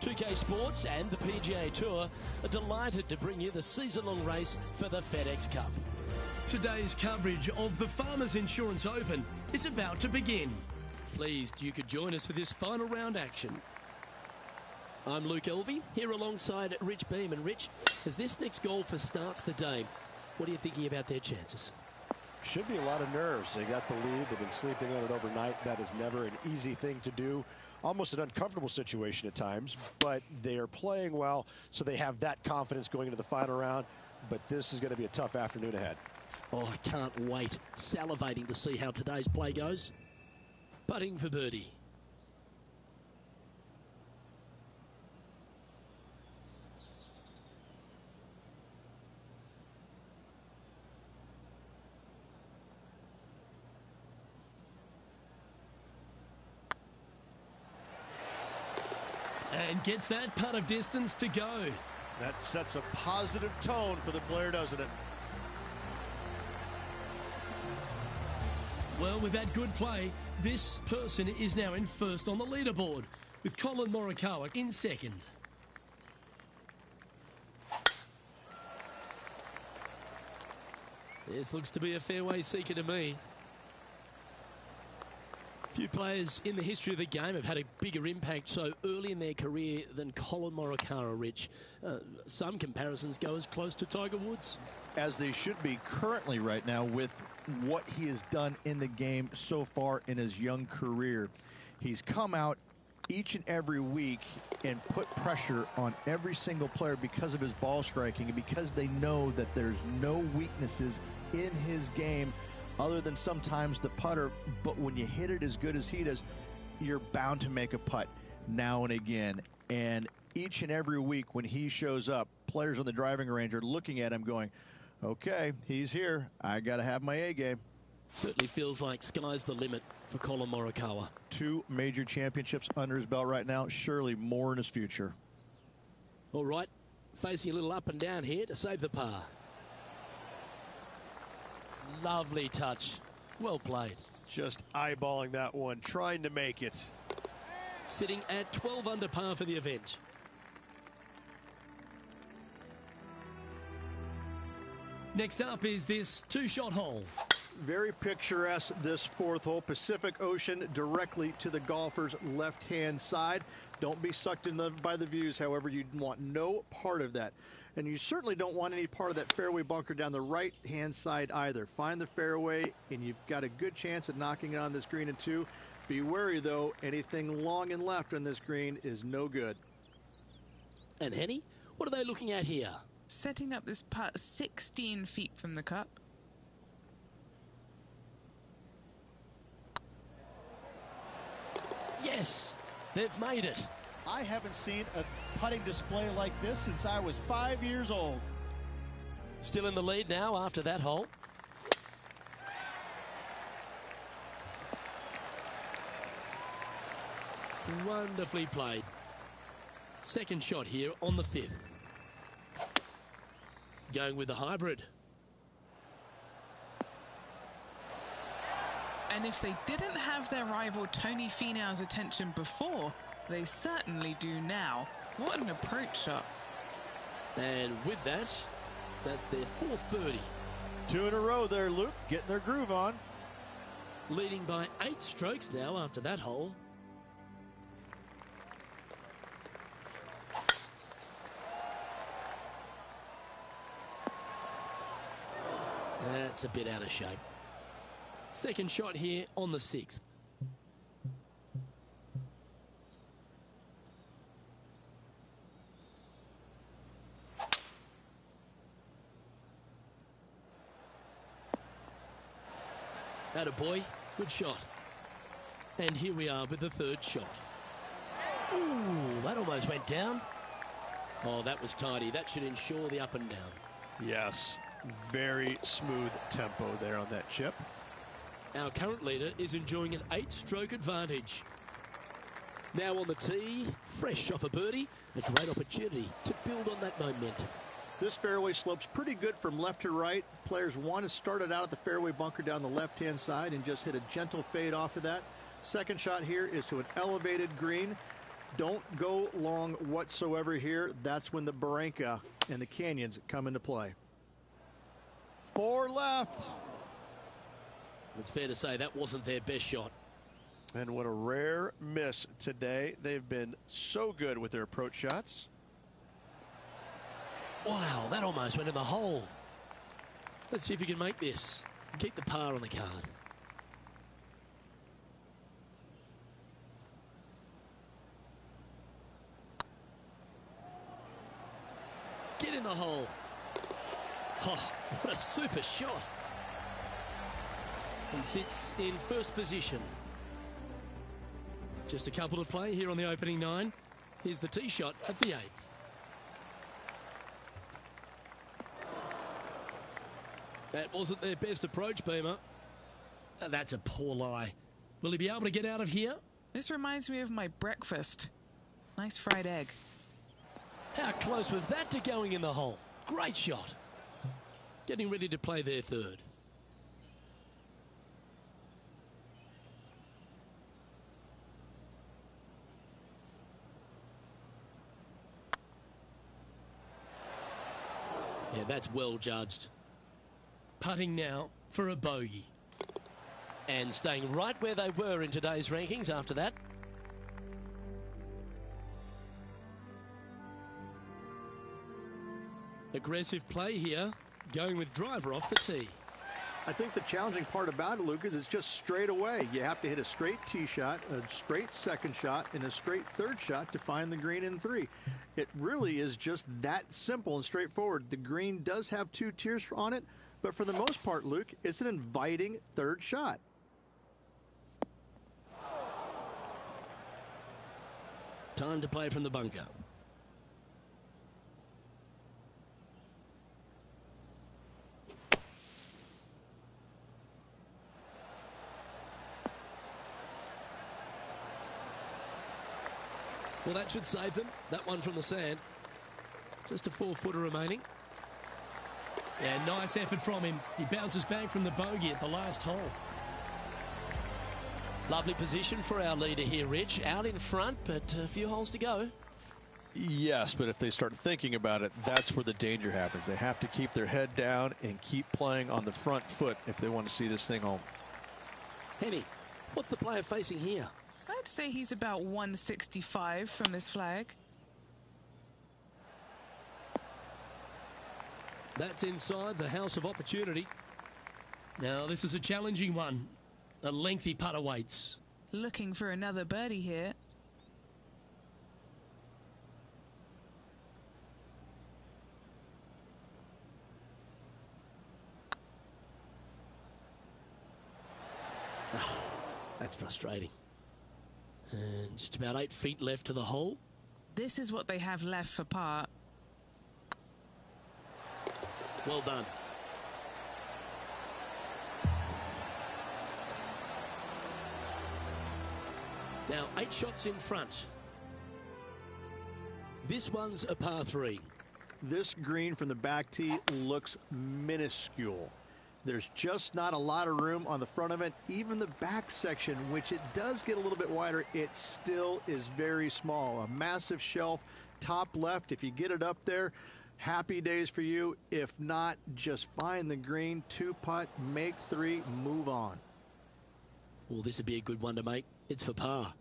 2K Sports and the PGA Tour are delighted to bring you the season-long race for the FedEx Cup. Today's coverage of the Farmers Insurance Open is about to begin. Pleased you could join us for this final round action. I'm Luke Elvey, here alongside Rich Beam. And Rich, as this next golfer starts the day, what are you thinking about their chances? Should be a lot of nerves. They got the lead. They've been sleeping on it overnight. That is never an easy thing to do. Almost an uncomfortable situation at times, but they are playing well, so they have that confidence going into the final round. But this is going to be a tough afternoon ahead. Oh, I can't wait. Salivating to see how today's play goes. Putting for birdie. And gets that putt of distance to go. That sets a positive tone for the player, doesn't it? Well, with that good play, this person is now in first on the leaderboard, with Colin Morikawa in second. This looks to be a fairway seeker to me. Few players in the history of the game have had a bigger impact so early in their career than Colin Morikawa, Rich. Some comparisons go as close to Tiger Woods. As they should be currently right now with what he has done in the game so far in his young career. He's come out each and every week and put pressure on every single player because of his ball striking and because they know that there's no weaknesses in his game other than sometimes the putter. But when you hit it as good as he does, you're bound to make a putt now and again. And each and every week when he shows up, players on the driving range are looking at him going, okay, he's here. I got to have my A game. Certainly feels like sky's the limit for Colin Morikawa. 2 major championships under his belt right now. Surely more in his future. All right, facing a little up and down here to save the par. Lovely touch. Well played. Just eyeballing that one, trying to make it. Sitting at 12 under par for the event. Next up is this 2-shot hole. Very picturesque, this 4th hole. Pacific Ocean directly to the golfer's left-hand side. Don't be sucked in by the views, however. You want no part of that. And you certainly don't want any part of that fairway bunker down the right-hand side either. Find the fairway, and you've got a good chance at knocking it on this green in 2. Be wary, though. Anything long and left on this green is no good. And Henny, what are they looking at here? Setting up this putt 16 feet from the cup. Yes, they've made it. I haven't seen a putting display like this since I was 5 years old. Still in the lead now after that hole. Wonderfully played. Second shot here on the 5th. Going with the hybrid. And if they didn't have their rival Tony Finau's attention before, they certainly do now. What an approach shot. And with that, that's their 4th birdie. 2 in a row there, Luke, getting their groove on. Leading by 8 strokes now after that hole. That's a bit out of shape. Second shot here on the 6th. Attaboy, good shot. And here we are with the 3rd shot. Ooh, that almost went down. Oh, that was tidy. That should ensure the up and down. Yes, very smooth tempo there on that chip. Our current leader is enjoying an 8-stroke advantage. Now on the tee, fresh off a birdie, a great opportunity to build on that momentum. This fairway slopes pretty good from left to right. Players want to start it out at the fairway bunker down the left-hand side and just hit a gentle fade off of that. Second shot here is to an elevated green. Don't go long whatsoever here. That's when the Barranca and the canyons come into play. 4 left. It's fair to say that wasn't their best shot. And what a rare miss today. They've been so good with their approach shots. Wow, that almost went in the hole. Let's see if you can make this. Keep the par on the card. Get in the hole. Oh, what a super shot. He sits in first position. Just a couple to play here on the opening 9. Here's the tee shot at the 8th. That wasn't their best approach, Beamer. That's a poor lie. Will he be able to get out of here? This reminds me of my breakfast. Nice fried egg. How close was that to going in the hole? Great shot. Getting ready to play their 3rd. Yeah, that's well judged. Putting now for a bogey. And staying right where they were in today's rankings after that. Aggressive play here, going with driver off the tee. I think the challenging part about it, Lucas, is just straight away. You have to hit a straight tee shot, a straight second shot, and a straight third shot to find the green in 3. It really is just that simple and straightforward. The green does have 2 tiers on it, but for the most part, Luke, it's an inviting third shot. Time to play from the bunker. Well, that should save them. That one from the sand. Just a 4-footer remaining. Yeah, nice effort from him. He bounces back from the bogey at the last hole. Lovely position for our leader here, Rich. Out in front, but a few holes to go. Yes, but if they start thinking about it, that's where the danger happens. They have to keep their head down and keep playing on the front foot if they want to see this thing home. Henny, what's the player facing here? I'd say he's about 165 from this flag. That's inside the house of opportunity. Now, this is a challenging one. A lengthy putt awaits. Looking for another birdie here. Oh, that's frustrating. And just about 8 feet left to the hole. This is what they have left for par. Well done. Now 8 shots in front. This one's a par 3. This green from the back tee looks minuscule. There's just not a lot of room on the front of it. Even the back section, which it does get a little bit wider, it still is very small. A massive shelf, top left. If you get it up there, happy days for you. If not, just find the green, 2-putt, make 3, move on. Well, this would be a good one to make. It's for par.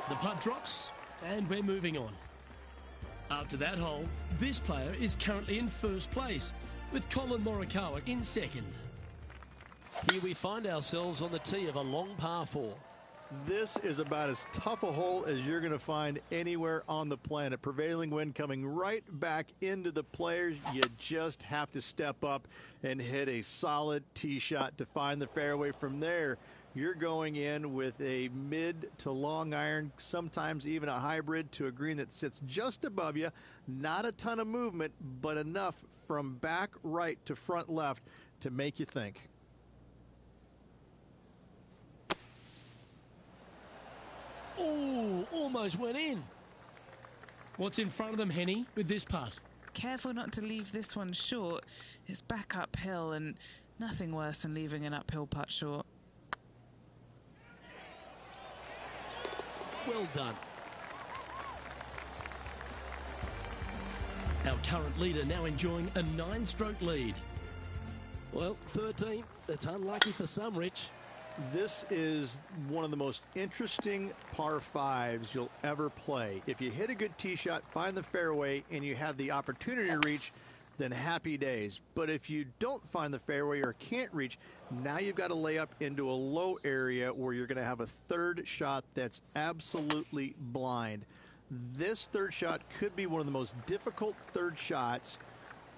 The putt drops, and we're moving on. After that hole, this player is currently in first place, with Colin Morikawa in second. Here we find ourselves on the tee of a long par 4. This is about as tough a hole as you're going to find anywhere on the planet. Prevailing wind coming right back into the players. You just have to step up and hit a solid tee shot to find the fairway. From there, you're going in with a mid to long iron, sometimes even a hybrid, to a green that sits just above you. Not a ton of movement, but enough from back right to front left to make you think. Oh, almost went in. What's in front of them, Henny, with this putt? Careful not to leave this one short. It's back uphill and nothing worse than leaving an uphill putt short. Well done. Our current leader now enjoying a 9-stroke lead. Well, 13. It's unlucky for some, Rich. This is one of the most interesting par fives you'll ever play. If you hit a good tee shot, find the fairway, and you have the opportunity to reach, then happy days. But if you don't find the fairway or can't reach, now you've got to lay up into a low area where you're going to have a third shot that's absolutely blind. This third shot could be one of the most difficult third shots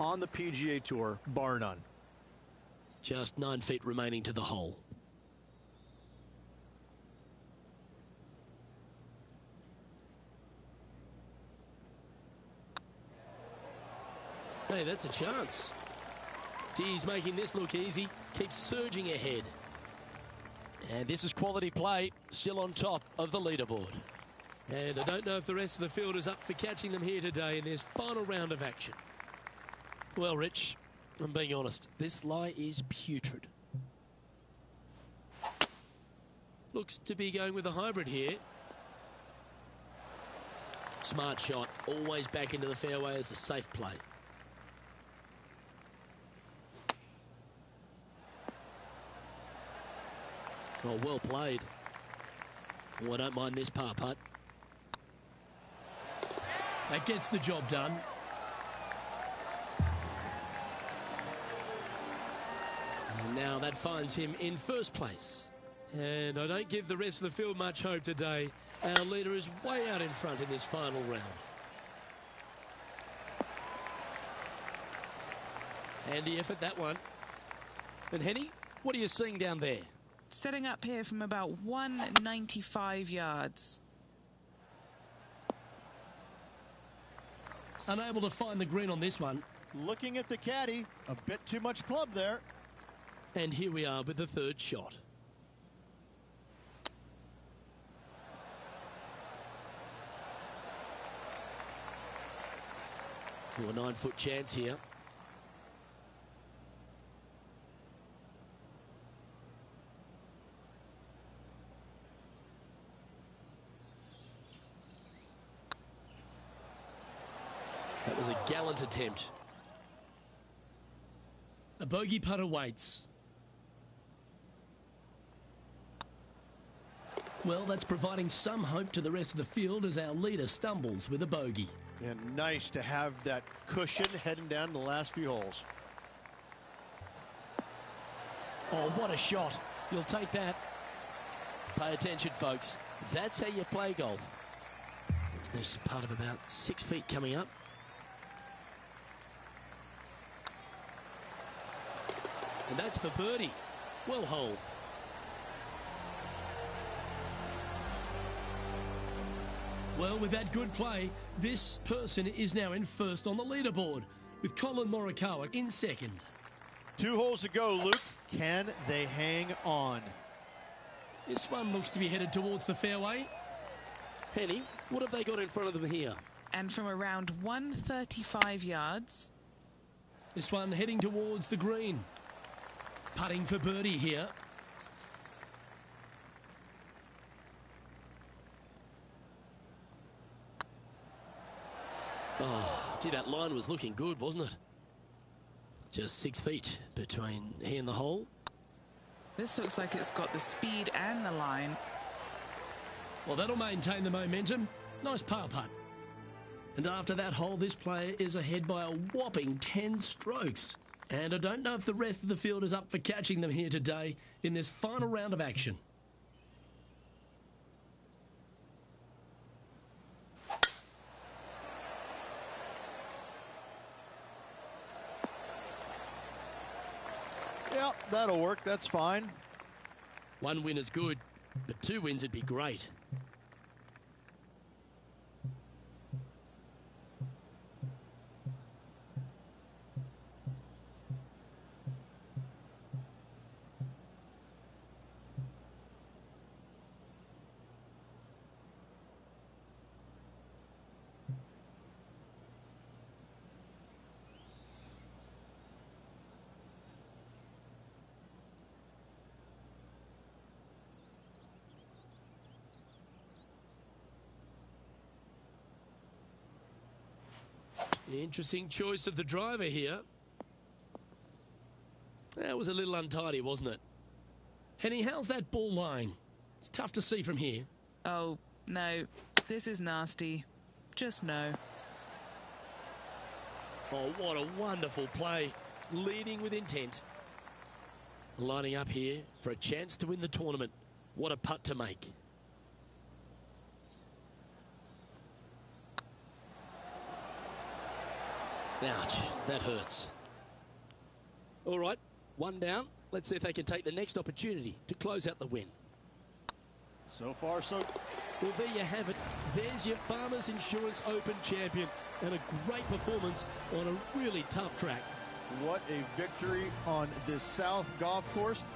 on the PGA Tour, bar none. Just 9 feet remaining to the hole. Hey, that's a chance. He's making this look easy. Keeps surging ahead. And this is quality play. Still on top of the leaderboard. And I don't know if the rest of the field is up for catching them here today in this final round of action. Well, Rich, I'm being honest. This lie is putrid. Looks to be going with a hybrid here. Smart shot. Always back into the fairway as a safe play. Oh, well played. Oh, I don't mind this par putt. That gets the job done. And now that finds him in first place. And I don't give the rest of the field much hope today. Our leader is way out in front in this final round. Handy effort, that one. And Henny, what are you seeing down there? Setting up here from about 195 yards. Unable to find the green on this one. Looking at the caddy, a bit too much club there. And here we are with the third shot. A 9-foot chance here. That was a gallant attempt. A bogey putt awaits. Well, that's providing some hope to the rest of the field as our leader stumbles with a bogey. And nice to have that cushion heading down the last few holes. Oh, what a shot. You'll take that. Pay attention, folks. That's how you play golf. There's part of about 6 feet coming up. And that's for birdie. Well holed. Well, with that good play, this person is now in first on the leaderboard, with Colin Morikawa in second. 2 holes to go, Luke. Can they hang on? This one looks to be headed towards the fairway. Henny, what have they got in front of them here? And from around 135 yards. This one heading towards the green. Putting for birdie here. Oh, gee, that line was looking good, wasn't it? Just 6 feet between he and the hole. This looks like it's got the speed and the line. Well, that'll maintain the momentum. Nice par putt. And after that hole, this player is ahead by a whopping 10 strokes. And I don't know if the rest of the field is up for catching them here today in this final round of action. Yeah, that'll work. That's fine. 1 win is good, but 2 wins would be great. Interesting choice of the driver here. That was a little untidy, wasn't it? Henny, how's that ball lying? It's tough to see from here. Oh, no. This is nasty. Just no. Oh, what a wonderful play. Leading with intent. Lining up here for a chance to win the tournament. What a putt to make. Ouch, that hurts. All right, one down. Let's see if they can take the next opportunity to close out the win. So far, so... Well, there you have it. There's your Farmers Insurance Open champion, and a great performance on a really tough track. What a victory on this South golf course.